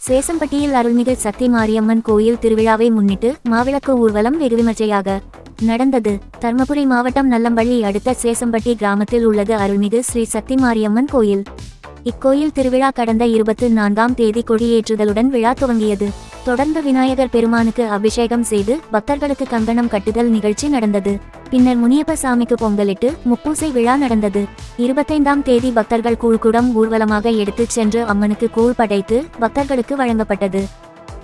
சேசம்பட்டியில் அருள்மிகு சக்தி மாரியம்மன் கோயில் திருவிழாவை முன்னிட்டு மாவிளக்கு ஊர்வலம் வெகுவிமர்சையாக நடந்தது. தர்மபுரி மாவட்டம் நல்லம்பள்ளி அடுத்த சேசம்பட்டி கிராமத்தில் உள்ளது அருள்மிகு ஸ்ரீ சக்தி மாரியம்மன் கோயில். இக்கோயில் திருவிழா கடந்த 24ஆம் தேதி கொடியேற்றுதலுடன் விழா துவங்கியது. தொடர்ந்து விநாயகர் பெருமானுக்கு அபிஷேகம் செய்து பக்தர்களுக்கு கங்கணம் கட்டுதல் நிகழ்ச்சி நடந்தது. பின்னர் முனியப்ப சாமிக்கு பொங்கலிட்டு முப்பூசை விழா நடந்தது. 25ஆம் தேதி பக்தர்கள் கூழ்குடம் ஊர்வலமாக எடுத்துச் சென்று அம்மனுக்கு கூழ் படைத்து பக்தர்களுக்கு வழங்கப்பட்டது.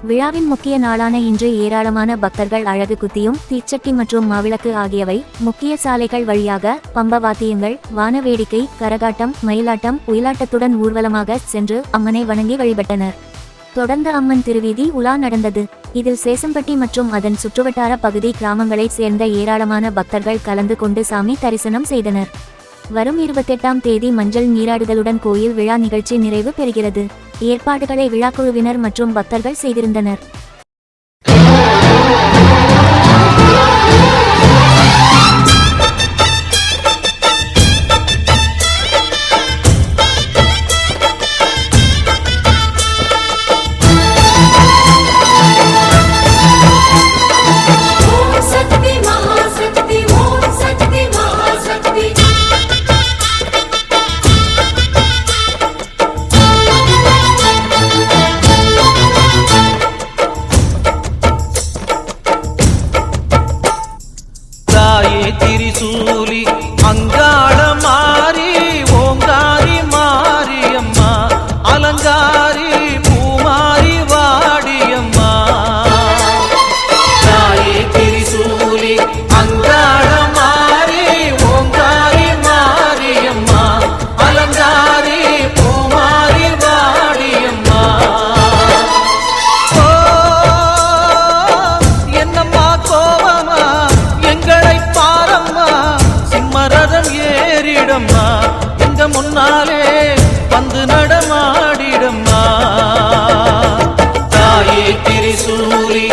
விழாவின் முக்கிய நாளான இன்று ஏராளமான பக்தர்கள் அழகு குத்தியும் தீச்சட்டி மற்றும் மாவிளக்கு ஆகியவை முக்கிய சாலைகள் வழியாக பம்ப வாத்தியங்கள், வான வேடிக்கை, கரகாட்டம், மயிலாட்டம், ஒயிலாட்டத்துடன் ஊர்வலமாக சென்று அம்மனை வணங்கி வழிபட்டனர். தொடர்ந்து அம்மன் திருவீதி உலா நடந்தது. இதில் சேசம்பட்டி மற்றும் அதன் சுற்றுவட்டார பகுதி கிராமங்களைச் சேர்ந்த ஏராளமான பக்தர்கள் கலந்து கொண்டு சாமி தரிசனம் செய்தனர். வரும் 28ஆம் தேதி மஞ்சள் நீராடுதலுடன் கோயில் விழா நிகழ்ச்சி நிறைவு பெறுகிறது. ஏற்பாடுகளை விழாக்குழுவினர் மற்றும் பக்தர்கள் செய்திருந்தனர். திரிசூலி அங்காள மாறி ஓங்காரி மாரியம்மா அலங்காரி பூமாரி வாடியம்மா. தாயே திரிசூலி அங்காள மாறி ஓங்காரி மாரியம்மா அலங்காரி பூமாரி வாடியம்மா. ஓ என்னம்மா கோவமா எங்களை பாரம்மா, சிம்மரதம் ஏறிடம்மா, எங்க முன்னாலே வந்து நடமாடிடம்மா. தாயே திரிசூலி